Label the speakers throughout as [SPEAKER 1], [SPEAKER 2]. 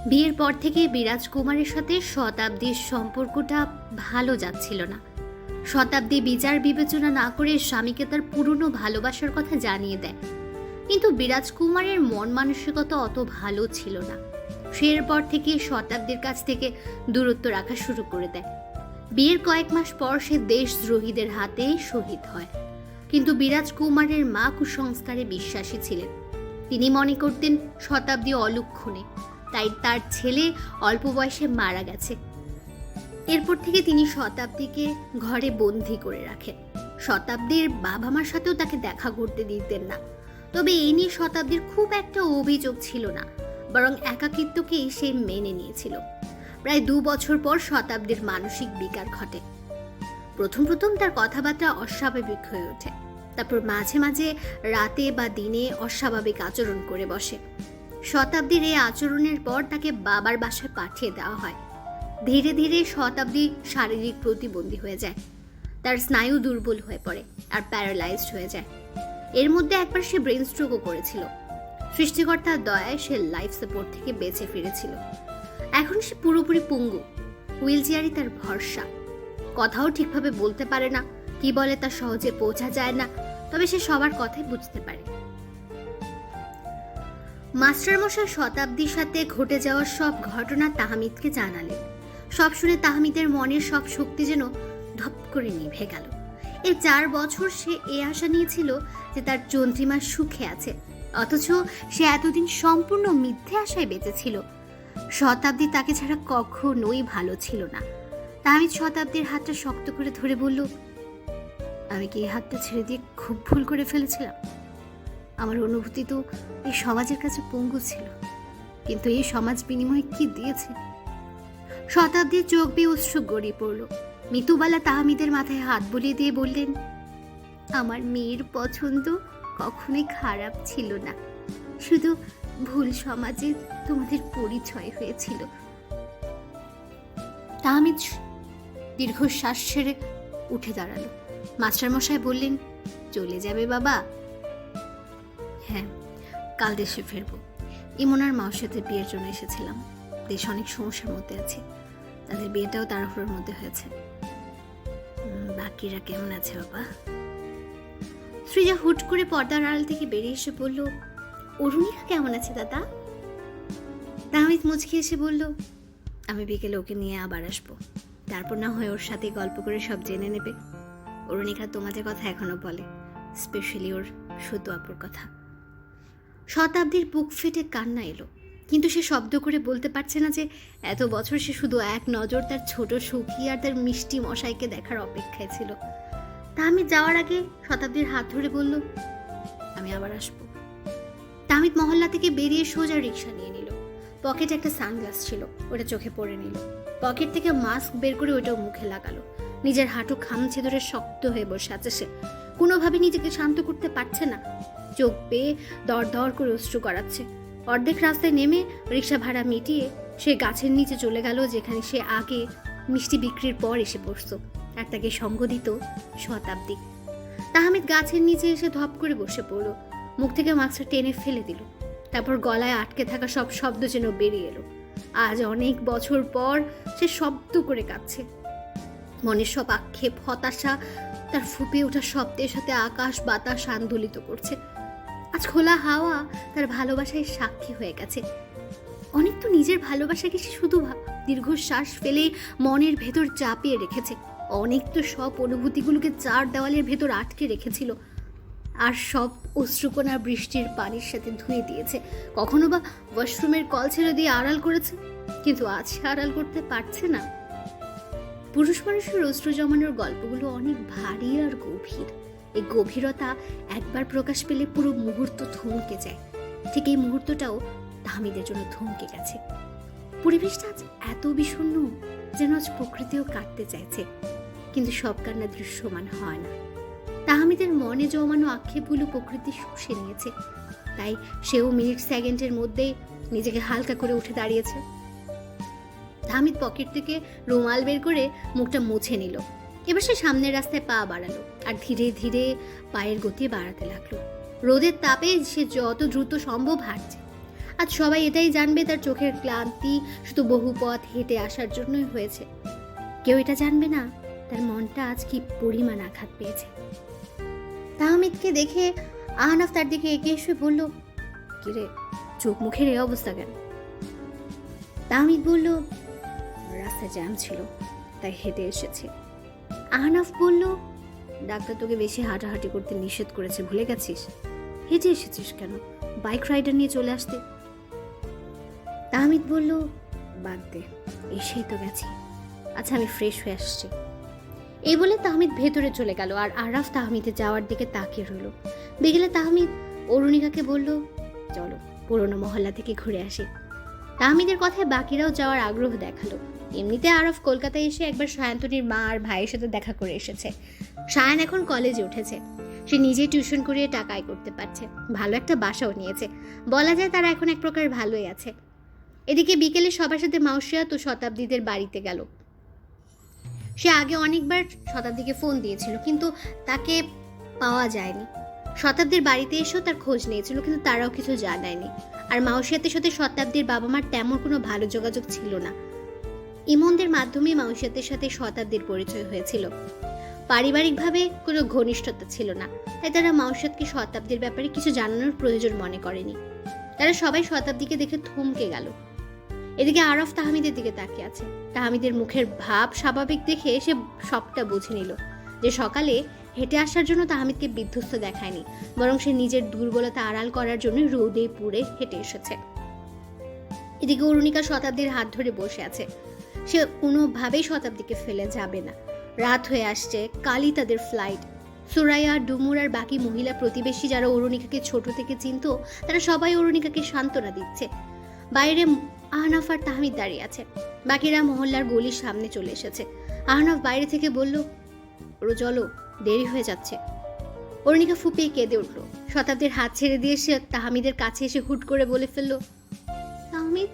[SPEAKER 1] বিয়ের পর থেকে বিরাজ কুমারের সাথে শতাব্দীর সম্পর্কটা ভালো যাচ্ছিল না। শতাব্দী বিচার বিবেচনা না করে স্বামীকে তার পুরনো ভালোবাসার কথা জানিয়ে দেয়, কিন্তু বিরাজ কুমারের মন মানসিকতা অত ভালো ছিল না। সে এরপর থেকে শতাব্দীর কাছ থেকে দূরত্ব রাখা শুরু করে দেয়। বিয়ের কয়েক মাস পর সে দেশদ্রোহীদের হাতে শহীদ হয়। কিন্তু বিরাজ কুমারের মা কুসংস্কারে বিশ্বাসী ছিলেন। তিনি মনে করতেন শতাব্দী অলক্ষণে, তাই তার ছেলে অল্প বয়সে মারা গেছে। এরপর থেকে তিনি শতাব্দীকে ঘরে বন্দি করে রাখেন। শতাব্দীর বাবা মার সাথেও তাকে দেখা করতে দিতেন না। তবে এই নিয়ে শতাব্দীর খুব একটা অভিযোগ ছিল না, বরং একাকিত্বকেই সে মেনে নিয়েছিল। প্রায় 2 বছর পর শতাব্দীর মানসিক বিকার ঘটে। প্রথম প্রথম তার কথাবার্তা অস্বাভাবিক হয়ে ওঠে, তারপর মাঝে মাঝে রাতে বা দিনে অস্বাভাবিক আচরণ করে বসে। শতাব্দীর এই আচরণের পর তাকে বাবার বাসায় পাঠিয়ে দেওয়া হয়। ধীরে ধীরে শতাব্দী শারীরিক প্রতিবন্ধী হয়ে যায়। তার স্নায়ু দুর্বল হয়ে পড়ে আর প্যারালাইজড হয়ে যায়। এর মধ্যে একবার সে ব্রেন স্ট্রোকও করেছিল। সৃষ্টিকর্তার দয়ায় সে লাইফ সাপোর্ট থেকে বেঁচে ফিরেছিল। এখন সে পুরোপুরি পঙ্গু, হুইল চেয়ারই তার ভরসা। কথাও ঠিকভাবে বলতে পারে না, কি বলে তা সহজে বোঝা যায় না, তবে সে সবার কথাই বুঝতে পারে। মাস্টারমশাই শতাব্দীর সাথে ঘটে যাওয়ার সব ঘটনা তাহমিদকে জানালেন। সব শুনে তাহমিদের মনের সব শক্তি যেন ধপ করে নিভে গেল। এই 4 বছর সে এ আশা নিয়েছিল যে তার চন্দ্রিমা সুখে আছে, অথচ সে এতদিন সম্পূর্ণ মিথ্যে আশায় বেঁচেছিল। শতাব্দী তাকে ছাড়া কখনোই ভালো ছিল না। তাহমিদ শতাব্দীর হাতটা শক্ত করে ধরে বলল, আমি কি এই হাতটা ছেড়ে দিয়ে খুব ভুল করে ফেলেছিলাম? আমার অনুভূতি তো এই সমাজের কাছে পঙ্গু ছিল, কিন্তু এই সমাজ বিনিময়ে কি দিয়েছে? শতাব্দীর চোখ বেয়ে অশ্রু গড়িয়ে পড়ল। মিতুবালা তাহমিদের মাথায় হাত বুলিয়ে দিয়ে বললেন, আমার মেয়ের পছন্দ কখনোই খারাপ ছিল না, শুধু ভুল সমাজে তোমাদের পরিচয় হয়েছিল। তাহমিদ দীর্ঘশ্বাস ছেড়ে উঠে দাঁড়ালো। মাস্টারমশাই বললেন, চলে যাবে বাবা? হ্যাঁ, কাল দেশে ফিরবো। ইমনার মার সাথে বিয়ের জন্য এসেছিলাম। দেশ অনেক সমস্যার মধ্যে আছে, তাদের বিয়েটাও তাড়াহুড়োর মধ্যে হয়েছে। বাকিরা কেমন আছে বাবা? সৃজা হুট করে পর্দার আড়াল থেকে বেরিয়ে এসে বলল, অরুণিকা কেমন আছে দাদা? তাহমিদ মুচকি এসে বলল, আমি বিকেলে ওকে নিয়ে আবার আসবো, তারপর না হয় ওর সাথে গল্প করে সব জেনে নেবে। অরুণিকা তোমাদের কথা এখনো বলে, স্পেশালি ওর শুধু আপুর কথা। শতাব্দীর বুক ফেটে কান্না এলো, কিন্তু সে শব্দ করে বলতে পারছে না যে এত বছর সে শুধু এক নজর তার ছোট সুখী আর তার মিষ্টি মশাইকে দেখার অপেক্ষায় ছিল। তাহমিদ যাওয়ার আগে শতাব্দীর হাত ধরে বলল, আমি আবার আসবো। তাহমিদ মহল্লা থেকে বেরিয়ে সোজা রিক্সা নিয়ে নিল। পকেটে একটা সানগ্লাস ছিল, ওটা চোখে পরে নিল। পকেট থেকে মাস্ক বের করে ওটাও মুখে লাগালো। নিজের হাঁটু খামচে ধরে শক্ত হয়ে বসে আছে সে। কোনোভাবে নিজেকে শান্ত করতে পারছে না। চোখ বেয়ে দর দর করে অশ্রু গড়াচ্ছে। অর্ধেক রাস্তায় নেমে রিক্সা ভাড়া মিটিয়ে সে গাছের নিচে চলে গেল, যেখানে সে আগে মিষ্টি বিক্রির পর এসে বসত, আর তাকে সঙ্গ দিত শতাব্দী। তাহমিদ গাছের নিচে এসে ধপ করে বসে পড়ল। মুখ থেকে মাস্কটা টেনে ফেলে দিল। তারপর গলায় আটকে থাকা সব শব্দ যেন বেরিয়ে এলো। আজ অনেক বছর পর সে শব্দ করে কাঁদছে। মনের সব আক্ষেপ, হতাশা তার ফুপে ওঠা শব্দের সাথে আকাশ বাতাস আন্দোলিত করছে। আজ খোলা হাওয়া তার ভালোবাসায় সাক্ষী হয়ে গেছে। অনেক তো নিজের ভালোবাসাকে সে শুধু দীর্ঘশ্বাস ফেলে মনের ভেতর চাপিয়ে রেখেছে। অনেক তো সব অনুভূতিগুলোকে 4 দেওয়ালের ভেতর আটকে রেখেছিল, আর সব অশ্রুকণা বৃষ্টির পানির সাথে ধুয়ে দিয়েছে। কখনো বা ওয়াশরুমের কল ছেড়ে দিয়ে আড়াল করেছে, কিন্তু আজ সে আড়াল করতে পারছে না। পুরুষ মানুষের অশ্রু জমানোর গল্পগুলো অনেক ভারী আর গভীর। এই গভীরতা একবার প্রকাশ পেলে পুরো মুহূর্ত থমকে যায়। ঠিক এই মুহূর্তটাও তাহমিদের জন্য থমকে গেছে। পরিবেশটা আজ এত বিষণ্ণ যেন আজ প্রকৃতিও কাটতে চাইছে, কিন্তু সব কান্না দৃশ্যমান হয় না। তাহমিদের মনে জমানো আক্ষেপগুলো প্রকৃতি শুষে নিয়েছে, তাই সেও মিনিট সেকেন্ডের মধ্যে নিজেকে হালকা করে উঠে দাঁড়িয়েছে। তাহমিদ পকেট থেকে রুমাল বের করে মুখটা মুছে নিল। এবার সে সামনের রাস্তায় পা বাড়ালো আর ধীরে ধীরে পায়ের গতি বাড়াতে লাগলো। রোদের তাপে সে যত দ্রুত সম্ভব হাঁটছে। আজ সবাই এটাই জানবে তার চোখের ক্লান্তি শুধু বহু পথ হেঁটে আসার জন্যই হয়েছে। কেউ এটা জানবে না তার মনটা আজ কি পরিমাণ আঘাত পেয়েছে। তাহমিদকে দেখে আহনাফ তার দিকে এগিয়ে এসে বলল, কিরে, চোখ মুখের এই অবস্থা কেন? তাহমিদ বলল, রাস্তায় জ্যাম ছিল তাই হেঁটে এসেছি। আহনাফ বলল, ডাক্তার তোকে বেশি হাঁটাহাঁটি করতে নিষেধ করেছে, ভুলে গেছিস? হেঁটে এসেছিস কেন? বাইক রাইডার নিয়ে চলে আসতে। তাহমিদ বলল, বাদ দে, এসেই তো গেছি। আচ্ছা, আমি ফ্রেশ হয়ে আসছি। এই বলে তাহমিদ ভেতরে চলে গেল আর আরাফ তাহমিদের যাওয়ার দিকে তাকিয়ে রইল। বিকেলে তাহমিদ অরুণিকাকে বলল, চলো পুরোনো মহল্লা থেকে ঘুরে আসি। তাহমিদের কথায় বাকিরাও যাওয়ার আগ্রহ দেখালো। এমনিতে আরাফ কলকাতায় এসে একবার সায়ন্তনীর মা আর ভাইয়ের সাথে দেখা করে এসেছে। সায়ন এখন কলেজে উঠেছে, সে নিজেই টিউশন করিয়ে টাকা আয় করতে পারছে, ভালো একটা বাসাও নিয়েছে। বলা যায় তারা এখন এক প্রকার ভালোই আছে। এদিকে বিকেলে সবার সাথে মাউসিয়া তো শতাব্দীদের বাড়িতে গেল। সে আগে অনেকবার শতাব্দীকে ফোন দিয়েছিল কিন্তু তাকে পাওয়া যায়নি। শতাব্দীর বাড়িতে এসেও তার খোঁজ নিয়েছিল কিন্তু তারাও কিছু জানায়নি। আর মাউসিয়াতের সাথে শতাব্দীর বাবা মার তেমন কোনো ভালো যোগাযোগ ছিল না। ইমনদের মাধ্যমে মাউসিয়াতের সাথে শতাব্দীর পরিচয় হয়েছিল। পারিবারিকভাবে কোনো ঘনিষ্ঠতা ছিল না, তাই তারা মাউসিয়াতকে শতাব্দীর ব্যাপারে কিছু জানানোর প্রয়োজন মনে করেনি। তারা সবাই শতাব্দীকে দেখে থমকে গেল। এদিকে আরাফ তাহমিদের দিকে তাকিয়ে আছে। তাহমিদের মুখের ভাব স্বাভাবিক দেখে সে সবটা বুঝে নিল যে সকালে হেঁটে আসার জন্য তাহমিদকে বিধ্বস্ত দেখায়নি, বরং সে নিজের দুর্বলতা আড়াল করার জন্য রোদে পুড়ে হেঁটে এসেছে। এদিকে অরুণিকা শতাব্দীর হাত ধরে বসে আছে। সে কোনোভাবেই শতাব্দীকে ফেলে যাবে না। রাত হয়ে আসছে, কালই তাদের ফ্লাইট। সুরাইয়া, ডুমুর আর বাকি মহিলা প্রতিবেশী যারা অরুণিকাকে ছোট থেকে চিনত, তারা সবাই অরুণিকাকে সান্ত্বনা দিচ্ছে। বাইরে আহনাফ আর তাহমিদ দাঁড়িয়ে আছে। বাকিরা মহল্লার গলির সামনে চলে এসেছে। আহনাফ বাইরে থেকে বলল, ওরো চলো, দেরি হয়ে যাচ্ছে। অরুণিকা ফুপিয়ে কেঁদে উঠল। শতাব্দীর হাত ছেড়ে দিয়ে সে তাহমিদের কাছে এসে হুট করে বলে ফেলল, তাহমিদ,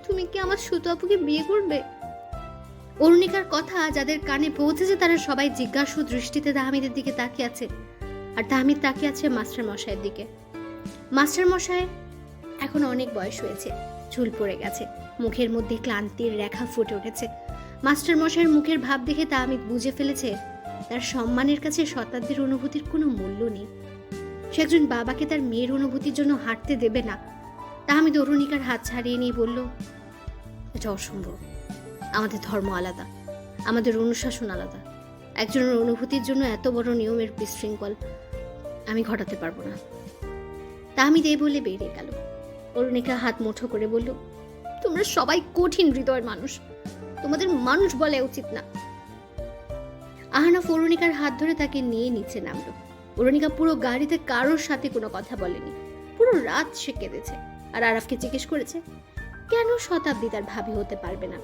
[SPEAKER 1] তুমি কি আমার সুতো আপুকে বিয়ে করবে? অরুণিকার কথা যাদের কানে পৌঁছেছে তারা সবাই জিজ্ঞাসু দৃষ্টিতে তাহমিদের দিকে তাকিয়ে আছে। আর তাহমিদ তাকিয়ে আছে মাস্টার মশাইয়ের দিকে। মাস্টার মশাই এখন অনেক বয়স হয়েছে, চুল পড়ে গেছে, মুখের মধ্যে ক্লান্তির রেখা ফুটে উঠেছে। মাস্টার মশাইয়ের মুখের ভাব দেখে তাহমিদ বুঝে ফেলেছে তার সম্মানের কাছে শতাব্দীর অনুভূতির কোনো মূল্য নেই। সে একজন বাবাকে তার মেয়ের অনুভূতির জন্য হাঁটতে দেবে না। তাহমিদ অরুণিকার হাত ছাড়িয়ে নিয়ে বলল, এটা অসম্ভব। আমাদের ধর্ম আলাদা, আমাদের অনুশাসন আলাদা। একজনের অনুভূতির জন্য এত বড় নিয়মের বিশৃঙ্খল আমি ঘটাতে পারবো না। তাহমিদ এই বলে বেরিয়ে গেল। অরুণিকা হাত মুঠো করে বলল, তোমরা সবাই কঠিন হৃদয়ের মানুষ, তোমাদের মানুষ বলা উচিত না। আহনাফ অরুণিকার হাত ধরে তাকে নিয়ে নিচে নামলো। অরুণিকা পুরো গাড়িতে কারোর সাথে কোনো কথা বলেনি। পুরো রাত সে কেঁদেছে। আর আরাফকে জিজ্ঞেস করেছে কেন শতাব্দী তার ভাবি হতে পারবে না।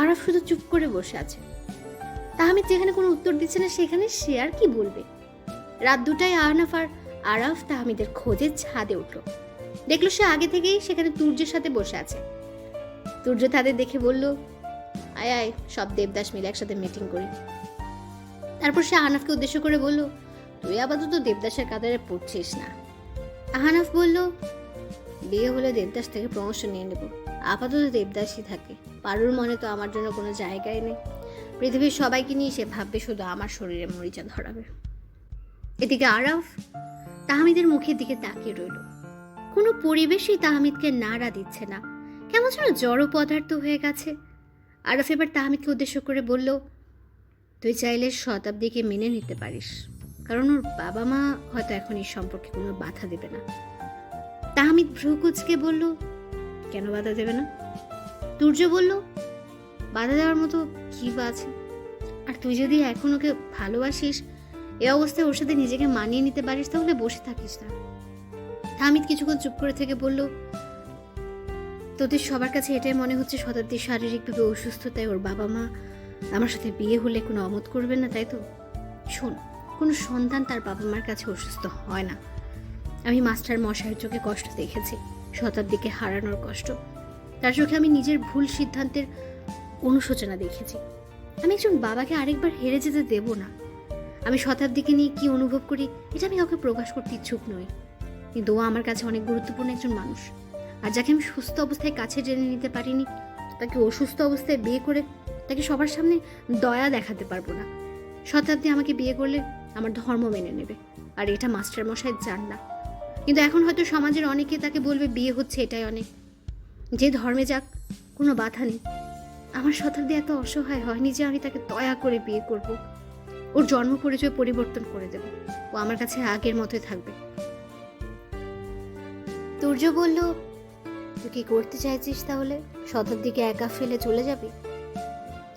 [SPEAKER 1] আরাফ শুধু চুপ করে বসে আছে। তাহমিদ যেখানে কোনো উত্তর দিচ্ছে না সেখানে সে আর কি বলবে। রাত 2টায় আহনাফ আর আরাফ তাহমিদের খোঁজে ছাদে উঠল। দেখলো সে আগে থেকেই সেখানে তুর্যের সাথে বসে আছে। তুর্য তাদের দেখে বলল, আয় আয়, সব দেবদাস মিলে একসাথে মিটিং করি। তারপর সে আহনাফকে উদ্দেশ্য করে বলল, তুই আপাতত দেবদাসের কাতারে পড়ছিস না। আহনাফ বলল, বিয়ে হলে দেবদাস থেকে প্রমোশন নিয়ে নেব, আপাতত দেবদাসই থাকে। পারুর মনে তো আমার জন্য কোনো জায়গায় নেই। পৃথিবীর সবাইকে নিয়ে সে ভাববে শুধু আমার শরীরে মরিচা ধরাবে। এদিকে আরাফ তাহমিদের মুখের দিকে তাকিয়ে রইল। কোনো পরিবেশই তাহমিদকে নাড়া দিচ্ছে না, কেমন যেন জড় পদার্থ হয়ে গেছে। আরাফ এবার তাহমিদকে উদ্দেশ্য করে বলল, তুই চাইলে শতাব্দীকে মেনে নিতে পারিস, কারণ ওর বাবা মা হয়তো এখন এই সম্পর্কে কোনো বাধা দেবে না। তাহমিদ ভ্রুকুচকে বলল, কেন বাধা দেবে না? তুর্য বলল, বাধা দেওয়ার মতো কি বা আছে? আর তুই যদি এখন ওকে ভালোবাসিস, এ অবস্থায় ওর সাথে নিজেকে মানিয়ে নিতে পারিস, তাহলে বসে থাকিস না। তাহমিদ কিছুক্ষণ চুপ করে থেকে বলল, তোদের সবার কাছে এটাই মনে হচ্ছে শতাব্দীর শারীরিকভাবে অসুস্থ, তাই ওর বাবা মা আমার সাথে বিয়ে হলে কোনো অমত করবে না, তাই তো? শোন, কোনো সন্তান তার বাবা মার কাছে অসুস্থ হয় না। আমি মাস্টার মশাইয়ের চোখে কষ্ট দেখেছি, শতাব্দীকে হারানোর কষ্ট। তার চোখে আমি নিজের ভুল সিদ্ধান্তের অনুশোচনা দেখেছি। আমি একজন বাবাকে আরেকবার হেরে যেতে দেব না। আমি শতাব্দীকে নিয়ে কি অনুভব করি এটা আমি কাউকে প্রকাশ করতে ইচ্ছুক নই, কিন্তু ও আমার কাছে অনেক গুরুত্বপূর্ণ একজন মানুষ। আর যাকে আমি সুস্থ অবস্থায় কাছে টেনে নিতে পারিনি, তাকে অসুস্থ অবস্থায় বিয়ে করে তাকে সবার সামনে দয়া দেখাতে পারবো না। শতাব্দী আমাকে বিয়ে করলে আমার ধর্ম মেনে নেবে, আর এটা মাস্টারমশাই চান না। কিন্তু এখন হয়তো সমাজের অনেকে তাকে বলবে বিয়ে হচ্ছে এটাই অনেক, যে ধর্মে যাক, কোনো বাধা নেই। আমার শতাব্দী এত অসহায় হয়নি যে আমি তাকে দয়া করে বিয়ে করব। ওর জন্ম পরিচয় পরিবর্তন করে দেব, ও আমার কাছে আগের মতোই থাকবে। তুর্য বলল, তুই কি করতে চাইছিস তাহলে? শতাব্দীকে একা ফেলে চলে যাবি?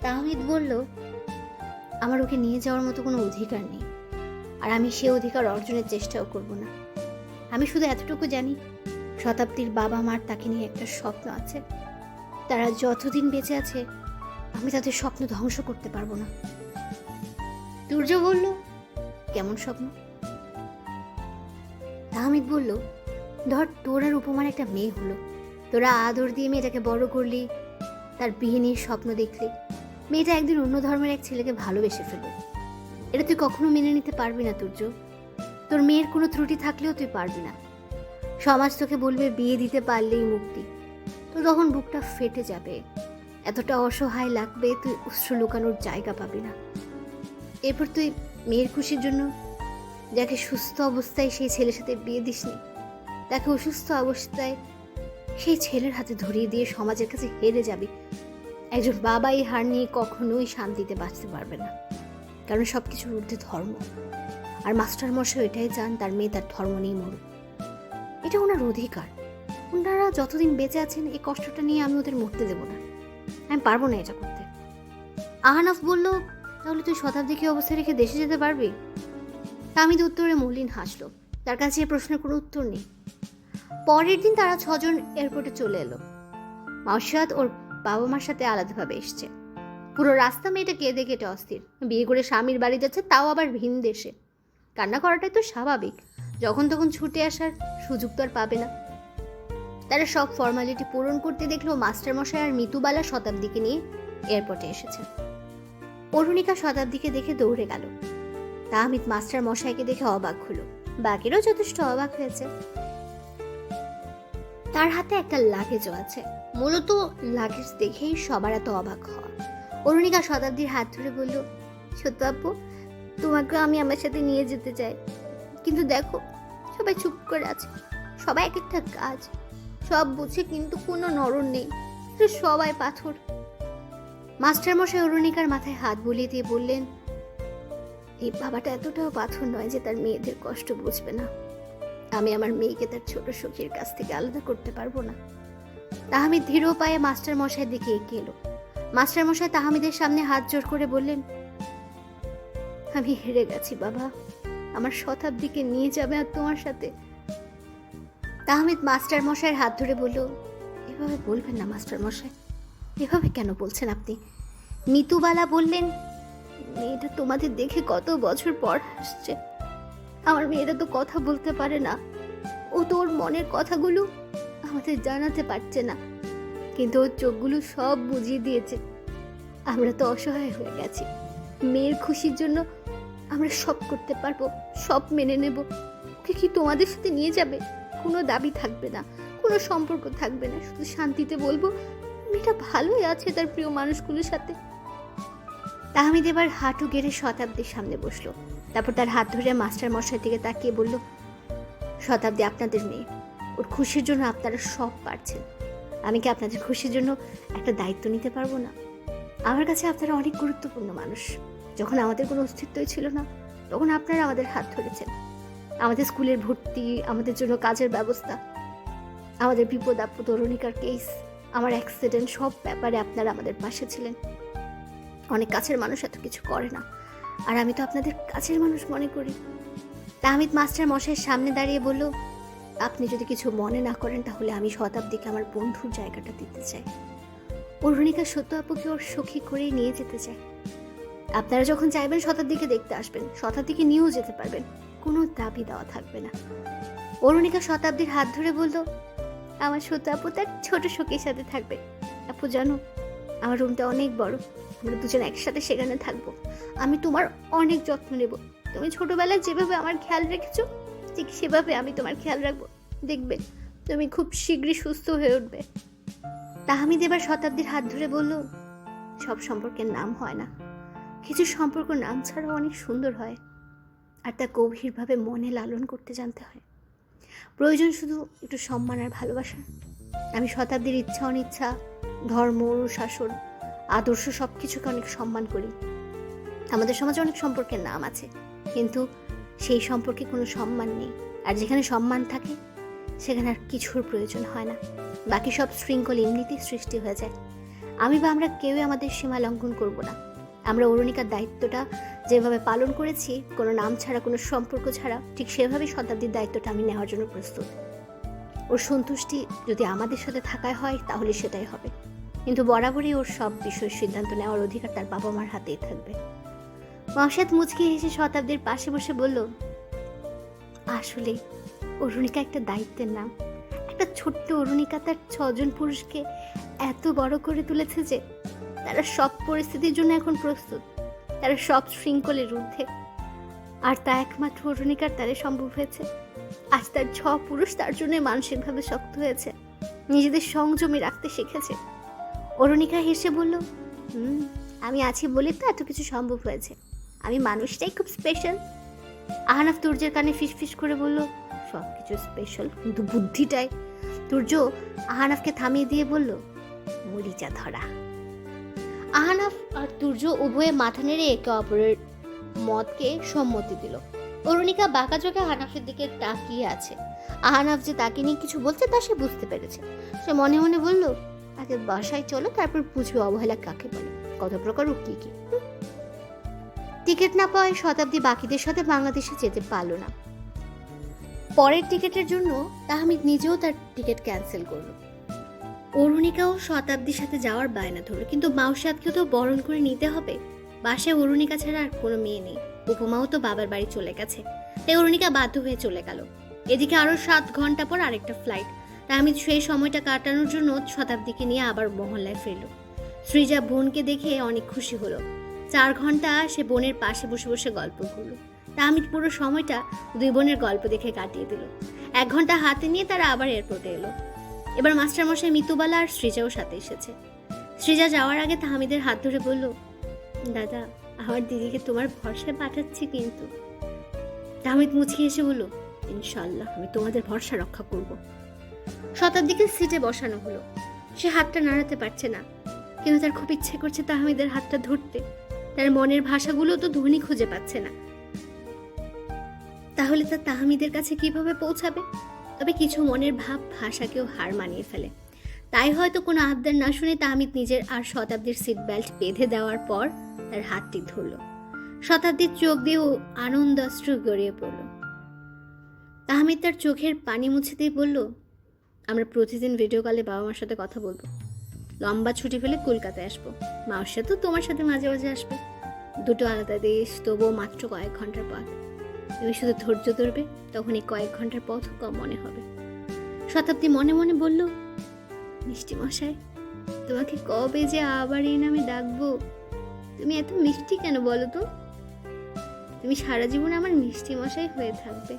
[SPEAKER 1] তাহমিদ বলল, আমার ওকে নিয়ে যাওয়ার মতো কোনো অধিকার নেই, আর আমি সে অধিকার অর্জনের চেষ্টাও করব না। আমি শুধু এতটুকু জানি, শতাব্দীর বাবা মার তাকে নিয়ে একটা স্বপ্ন আছে। তারা যতদিন বেঁচে আছে আমি তাদের স্বপ্ন ধ্বংস করতে পারবো না। তুর্য বলল, কেমন স্বপ্ন? তাহমিদ বলল, ধর তোর আর উপমার একটা মেয়ে হলো, তোরা আদর দিয়ে মেয়েটাকে বড় করলি, তার বিয়ে নিয়ে স্বপ্ন দেখলি, মেয়েটা একদিন অন্য ধর্মের এক ছেলেকে ভালোবেসে ফেলল। এটা তুই কখনো মেনে নিতে পারবি না তুর্য। তোর মেয়ের কোনো ত্রুটি থাকলেও তুই পারবি না। সমাজ তোকে বলবে বিয়ে দিতে পারলেই মুক্তি। তো তখন বুকটা ফেটে যাবে, এতটা অসহায় লাগবে, তুই অশ্রু লুকানোর জায়গা পাবি না। এরপর তুই মেয়ের খুশির জন্য যাকে সুস্থ অবস্থায় সেই ছেলের সাথে বিয়ে দিসনি, তাকে অসুস্থ অবস্থায় সেই ছেলের হাতে ধরিয়ে দিয়ে সমাজের কাছে হেরে যাবি। একজন বাবা এই হার নিয়ে কখনোই শান্তিতে বাঁচতে পারবে না, কারণ সবকিছুর ঊর্ধ্বে ধর্ম। আর মাস্টারমশাই এটাই চান তার মেয়ে তার ধর্ম নিয়ে মরুক। এটা ওনার অধিকার। ওনারা যতদিন বেঁচে আছেন এই কষ্টটা নিয়ে আমি ওদের মরতে দেব না। আমি পারবো না এটা করতে। আহনাফ বলল, তাহলে তুই শতাব্দীকে অবস্থায় রেখে দেশে যেতে পারবি? তামিদ উত্তরে মলিন হাসলো। তার কাছে এই প্রশ্নের কোনো উত্তর নেই। পরের দিন তারা 6 জন এয়ারপোর্টে চলে এলো। মাউশিয়াত ওর বাবা মার সাথে আলাদাভাবে এসছে। পুরো রাস্তা মেয়েটা কেঁদে কেটে অস্থির। বিয়ে করে স্বামীর বাড়ি যাচ্ছে, তাও আবার ভিন দেশে। কান্না করাটাই তো স্বাভাবিক, যখন তখন ছুটে আসার সুযোগ তো আর পাবে না। তারা সব ফর্মালিটি পূরণ করতে দেখলো মাস্টারমশাই আর মিতুবালা শতাব্দীকে নিয়ে এয়ারপোর্টে এসেছে। অরুণিকা শতাব্দীকে দেখে দৌড়ে গেল। তাহমিদ মাস্টার মশাইকে দেখে অবাক হলো। বাকিরাও যথেষ্ট অবাক হয়েছে। তার হাতে একটা লাগেজও আছে। মূলত লাগেজ দেখেই সবার এত অবাক হওয়া। অরুণিকা শতাব্দীর হাত ধরে বলল, সত্য আপু, তোমাকে আমি আমার সাথে নিয়ে যেতে চাই, কিন্তু দেখো সবাই চুপ করে আছে, সবাই এক একটা কাজ, সব বুঝে কিন্তু কোনো নরণ নেই, সবাই পাথর। মাস্টারমশাই অরুণিকার মাথায় হাত বুলিয়ে দিয়ে বললেন, এই বাবাটা এতটাও পাথর নয় যে তার মেয়েদের কষ্ট বুঝবে না। আমি আমার মেয়েকে তার ছোট সখীর কাছ থেকে আলাদা করতে পারবো না। তাহমিদ ধীর পায়ে মাস্টারমশাইয়ের দিকে এগিয়ে এলো। মাস্টারমশাই তাহমিদের সামনে হাত জোর করে বললেন, আমি হেরে গেছি বাবা, আমার শতাব্দীকে নিয়ে যাবে আর তোমার সাথে। তাহমিদ মাস্টারমশাইয়ের হাত ধরে বলল, এভাবে বলবেন না মাস্টারমশাই, এভাবে কেন বলছেন আপনি? মিতুবালা বললেন, মেয়েটা তোমাদের দেখে কত বছর পর আসছে, আমার মেয়েটা তো কথা বলতে পারে না, ও তো ওর মনের কথাগুলো আমাদের জানাতে পারছে না, কিন্তু ওর চোখগুলো সব বুঝিয়ে দিয়েছে। আমরা তো অসহায় হয়ে গেছি, মেয়ের খুশির জন্য আমরা সব করতে পারবো, সব মেনে নেব। ওকে কি তোমাদের সাথে নিয়ে যাবে? কোনো দাবি থাকবে না, কোনো সম্পর্ক থাকবে না, শুধু শান্তিতে বলবো মেয়েটা ভালোই আছে তার প্রিয় মানুষগুলোর সাথে। তাহমিদ এবার হাঁটু গেড়ে শতাব্দীর সামনে বসলো। তারপর তার হাত ধরে মাস্টার মশাই দিকে তাকিয়ে বলল, শতাব্দী আপনাদের মেয়ে, ওর খুশির জন্য আপনারা সব পারছেন, আমি কি আপনাদের খুশির জন্য একটা দায়িত্ব নিতে পারবো না? আমার কাছে আপনারা অনেক গুরুত্বপূর্ণ মানুষ। যখন আমাদের কোনো অস্তিত্বই ছিল না, তখন আপনারা আমাদের হাত ধরেছেন। আমাদের স্কুলের ভর্তি, আমাদের জন্য কাজের ব্যবস্থা, আমাদের বিপদ আপদ, অরুণিকার কেস, আমার অ্যাক্সিডেন্ট, সব ব্যাপারে আপনারা আমাদের পাশে ছিলেন। অনেক কাছের মানুষ এত কিছু করে না, আর আমি তো আপনাদের কাছের মানুষ মনে করি। তাহমিদ মাস্টার মশাইয়ের সামনে দাঁড়িয়ে বলল, আপনি যদি কিছু মনে না করেন তাহলে আমি শতাব্দীকে আমার বন্ধুর জায়গাটা দিতে চাই। অরুণিকা সত্য আপুকে ওর সখী করে নিয়ে যেতে চাই। আপনারা যখন চাইবেন শতাব্দীকে দেখতে আসবেন, শতাব্দীকে নিয়েও যেতে পারবেন, কোনো দাবি দেওয়া থাকবে না। অরুণিকা শতাব্দীর হাত ধরে বলল, আমার সত্য আপু তার ছোট সখীর সাথে থাকবে। আপু জানো, আমার রুমটা অনেক বড়, আমরা দুজন একসাথে সেখানে থাকবো। আমি তোমার অনেক যত্ন নেব। তুমি ছোটবেলায় যেভাবে আমার খেয়াল রেখেছো, ঠিক সেভাবে আমি তোমার খেয়াল রাখবো। দেখবে তুমি খুব শীঘ্রই সুস্থ হয়ে উঠবে। তাহমিদ এবার শতাব্দীর হাত ধরে বলল, সব সম্পর্কের নাম হয় না, কিছু সম্পর্ক নাম ছাড়াও অনেক সুন্দর হয়, আর তা গভীরভাবে মনে লালন করতে জানতে হয়। প্রয়োজন শুধু একটু সম্মান আর ভালোবাসা। আমি শতাব্দীর ইচ্ছা অনিচ্ছা, ধর্ম, অনুশাসন, আদর্শ সব কিছুকে অনেক সম্মান করি। আমাদের সমাজে অনেক সম্পর্কের নাম আছে, কিন্তু সেই সম্পর্কে কোনো সম্মান নেই। আর যেখানে সম্মান থাকে সেখানে আর কিছুর প্রয়োজন হয় না, বাকি সব শৃঙ্খল এমনিতেই সৃষ্টি হয়ে যায়। আমি বা আমরা কেউই আমাদের সীমা লঙ্ঘন করব না। আমরা অরুণিকার দায়িত্বটা যেভাবে পালন করেছি, কোনো নাম ছাড়া, কোনো সম্পর্ক ছাড়া, ঠিক সেভাবেই শতাব্দীর দায়িত্বটা আমি নেওয়ার জন্য প্রস্তুত। ওর সন্তুষ্টি যদি আমাদের সাথে থাকায় হয় তাহলে সেটাই হবে, কিন্তু বরাবরই ওর সব বিষয়ের সিদ্ধান্ত নেওয়ার অধিকার তার বাবা মার হাতেই থাকবে। মাসাদ মুচকি হেসে শতাব্দীর পাশে বসে বলল, আসলে অরুণিকা একটা দায়িত্বের নাম। একটা ছোট্ট অরুণিকা তার 6 জন পুরুষকে এত বড় করে তুলেছে যে তারা সব পরিস্থিতির জন্য এখন প্রস্তুত, তারা সব শৃঙ্খলের ঊর্ধ্বে। আর তা একমাত্র অরুণিকার দ্বারে সম্ভব হয়েছে। আজ তার 6 পুরুষ তার জন্য মানসিকভাবে শক্ত হয়েছে, নিজেদের সংযমে রাখতে শিখেছে। অরুণিকা হেসে বলল, আমি আছি বলে তো এত কিছু সম্ভব হয়েছে। আমি মানুষটাই খুব স্পেশাল। আহনাফ তুর্যের কানে ফিসফিস করে বলল, সব কিছু স্পেশাল, কিন্তু বুদ্ধিটাই। তুর্য আহনাফকে থামিয়ে দিয়ে বলল, মরিচা ধরা। আহনাফ আর তুর্য উভয়ে মাথা নেড়ে একে অপরের মতকে সম্মতি দিল। অরুণিকা বাঁকা চোখে আহনাফের দিকে তাকিয়ে আছে। আহনাফ যে তাকে নিয়ে কিছু বলছে তা সে বুঝতে পেরেছে। সে মনে মনে বলল, আগে বাসায় চলো, তারপর বুঝবে অবহেলা কাকে বলে, কত প্রকার ও কি কি। টিকিট না পাওয়ায় শতাব্দী বাকিদের সাথে বাংলাদেশে যেতে পারল না। পরের টিকিটের জন্য তাহমিদ নিজেও তার টিকিট ক্যান্সেল করলো। অরুণিকাও শতাব্দীর সাথে যাওয়ার বায়না ধরল, কিন্তু মাউসাদকেও তো বরণ করে নিতে হবে। বাসায় অরুণিকা ছাড়া আর কোনো মেয়ে নেই। উপমাও তো বাবার বাড়ি চলে গেছে, তাই অরুণিকা বাধ্য হয়ে চলে গেল। এদিকে আরো 7 ঘন্টা পর আরেকটা ফ্লাইট। তাহমিদ সেই সময়টা কাটানোর জন্য শতাব্দীকে নিয়ে আবার মহল্লায় ফিরল। সৃজা বোনকে দেখে অনেক খুশি হলো। 4 ঘন্টা সে বোনের পাশে বসে বসে গল্প করল। তাহমিদ পুরো সময়টা 2 বোনের গল্প দেখে কাটিয়ে দিল। 1 ঘন্টা হাতে নিয়ে তারা আবার এয়ারপোর্টে এলো। এবার মাস্টারমশাই মিতুবালা আর সৃজাও সাথে এসেছে। সৃজা যাওয়ার আগে তাহমিদের হাত ধরে বলল, দাদা, আমার দিদিকে তোমার ভরসায় পাঠাচ্ছি কিন্তু। তাহমিদ মুচকি এসে বলল, ইনশাল্লাহ আমি তোমাদের ভরসা রক্ষা করব। শতাব্দীকে সিটে বসানো হলো। সে হাতটা নাড়াতে পারছে না, কিন্তু তার খুব ইচ্ছে করছে তাহমিদের হাতটা ধরতে। তার মনের ভাষাগুলো তো ধ্বনি খুঁজে পাচ্ছে না। তাহলে তা তাহমিদের কাছে কিভাবে পৌঁছাবে? তবে কিছু মনের ভাব ভাষাকেও হার মানিয়ে ফেলে। তাই হয়তো কোনো আবদার না শুনে তাহমিদ নিজের আর শতাব্দীর সিট বেল্ট বেঁধে দেওয়ার পর তার হাতটি ধরল। শতাব্দীর চোখ দিয়েও আনন্দাশ্রু গড়িয়ে পড়ল। তাহমিদ তার চোখের পানি মুছে দিয়ে বলল, আমরা প্রতিদিন ভিডিও কলে বাবা মার সাথে কথা বলবো। লম্বা ছুটি পেলে কলকাতায় আসবো। মাউসা তো তোমার সাথে মাঝে মাঝে আসবে। 2টো আলাদা দেশ, তবুও মাত্র কয়েক ঘন্টার পথ। তুমি শুধু ধৈর্য ধরবে, তখন এই কয়েক ঘন্টার পথ কম মনে হবে। শতাব্দী মনে মনে বলল, মিষ্টি মশাই, তোমাকে কবে যে আবার এই নামে ডাকবো। তুমি এত মিষ্টি কেন বলো তো? তুমি সারা জীবন আমার মিষ্টি মশাই হয়ে থাকবে।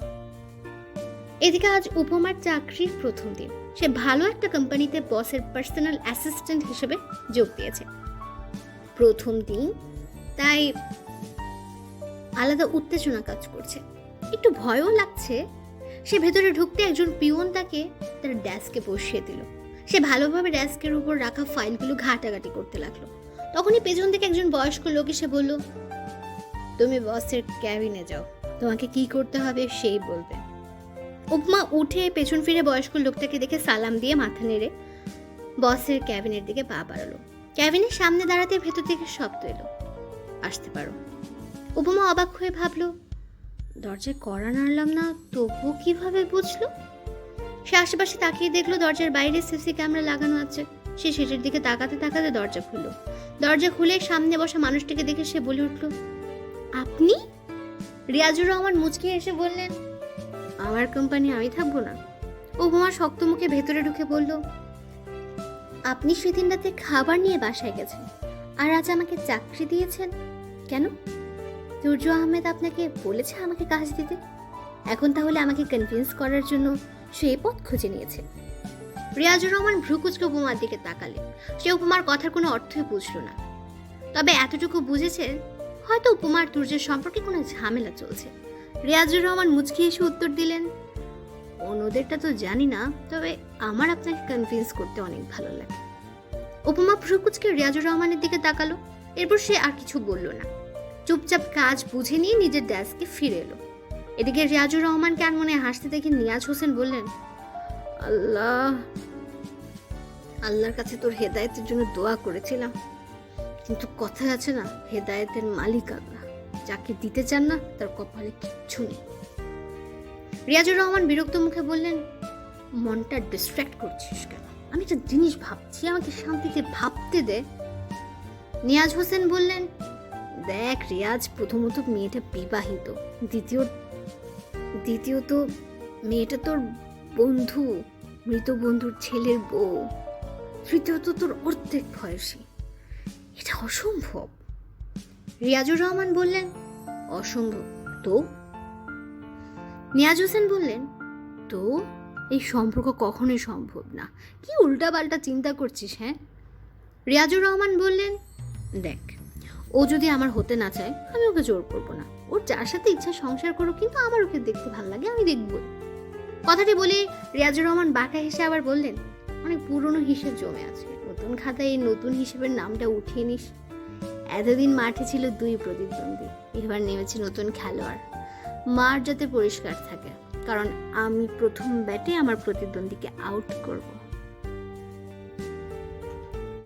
[SPEAKER 1] এদিকে আজ উপমার চাকরির প্রথম দিন। সে ভালো একটা কোম্পানিতে বসের পার্সোনাল অ্যাসিস্ট্যান্ট হিসেবে যোগ দিয়েছে। প্রথম দিন, তাই আলাদা উত্তেজনা কাজ করছে, একটু ভয়ও লাগছে। সে ভেতরে ঢুকতে একজন পিয়ন তাকে তার ডেস্কে বসিয়ে দিল। সে ভালোভাবে ডেস্কের উপর রাখা ফাইলগুলো ঘাটাঘাটি করতে লাগলো। তখনই পেছন থেকে একজন বয়স্ক লোক এসে বলল, তুমি বসের ক্যাবিনে যাও, তোমাকে কি করতে হবে সেই বলবে। উপমা উঠে পেছন ফিরে বয়স্ক লোকটাকে দেখে সালাম দিয়ে মাথা নেড়ে বসের ক্যাবিনের দিকে পা বাড়ালো। ক্যাবিনের সামনে দাঁড়াতে ভেতর থেকে শব্দ এলো, আসতে পারো। উপমা অবাক হয়ে ভাবলো, দরজায় কড়া নাড়লাম না, তবুও কিভাবে বুঝলো? সে আশেপাশে তাকিয়ে দেখলো দরজার বাইরে সিসি ক্যামেরা লাগানো আছে। সে সেটার দিকে তাকাতে তাকাতে দরজা খুললো। দরজা খুলে সামনে বসা মানুষটিকে দেখে সে বলে উঠল, আপনি? রিয়াজুর রহমান মুচকি এসে বললেন, আমার কোম্পানি আমি থাকবো না। উপমা শক্ত মুখে ভেতরে ঢুকে বলল, আপনি সেদিন রাতে খাবার নিয়ে বাসায় গেছেন, আর আজ আমাকে চাকরি দিয়েছেন কেন? তুর্য আহমেদ আপনাকে বলেছে আমাকে কাজ দিতে? এখন তাহলে আমাকে কনভিন্স করার জন্য সে পথ খুঁজে নিয়েছে। রিয়াজুর রহমান ভ্রুকুচকে উপমার দিকে তাকালেন। সে উপমার কথার কোনো অর্থই বুঝল না, তবে এতটুকু বুঝেছে হয়তো উপমার তুর্যের সম্পর্কে কোনো ঝামেলা চলছে। রিয়াজুর রহমান মুচকি এসে উত্তর দিলেন, অন্যদেরটা তো জানি না, তবে আমার আপনাকে কনভিন্স করতে অনেক ভালো লাগে। উপমা ভ্রুকুচকে রিয়াজুর রহমানের দিকে তাকালো, এরপর সে আর কিছু বলল না, চুপচাপ কাজ বুঝে নিয়ে নিজের ডেস্কে ফিরে এলো। এদিকে রিয়াজুর রহমানকে আনমনে হাসতে দেখে নিয়াজ হোসেন বললেন, আল্লাহর কাছে তোর হেদায়েতের জন্য দোয়া করেছিলাম, কিন্তু কথা আছে না, হেদায়েতের মালিক আল্লাহ, যাকে দিতে চান না তার কপালে কিচ্ছু নেই। রিয়াজুর রহমান বিরক্ত মুখে বললেন, মনটা ডিস্ট্র্যাক্ট করছিস কেন? আমি একটা জিনিস ভাবছি, আমাকে শান্তিতে ভাবতে দে। নিয়াজ হোসেন বললেন, দেখ রিয়াজ, প্রথমত মেয়েটা বিবাহিত, দ্বিতীয়ত মেয়েটা তোর বন্ধু, মৃত বন্ধুর ছেলের বউ, তৃতীয়ত তোর অর্ধেক বয়সী, এটা অসম্ভব। রিয়াজুর রহমান বললেন, অসম্ভব তো? নিয়াজ হোসেন বললেন, তো এই সম্পর্ক কখনোই সম্ভব না, কি উল্টাপাল্টা চিন্তা করছিস? হ্যাঁ। রিয়াজুর রহমান বললেন, দেখ, ও যদি আমার হতে না চায় আমি ওকে জোর করবো না, ওর যার সাথে ইচ্ছা সংসার করুক, কিন্তু আমার ওকে দেখতে ভালো লাগে, আমি দেখব। কথাটি বলে রিয়াজুর রহমান বাঁকা হেসে আবার বললেন, অনেক পুরনো হিসেব জমে আছে, নতুন খাতায় এই নতুন হিসেবের নামটা উঠিয়ে নিস। এতদিন মাঠে ছিল 2 প্রতিদ্বন্দ্বী, এবার নেমেছে নতুন খেলোয়াড়। মাঠ যাতে পরিষ্কার থাকে, কারণ আমি প্রথম ব্যাটে আমার প্রতিদ্বন্দ্বীকে আউট করব।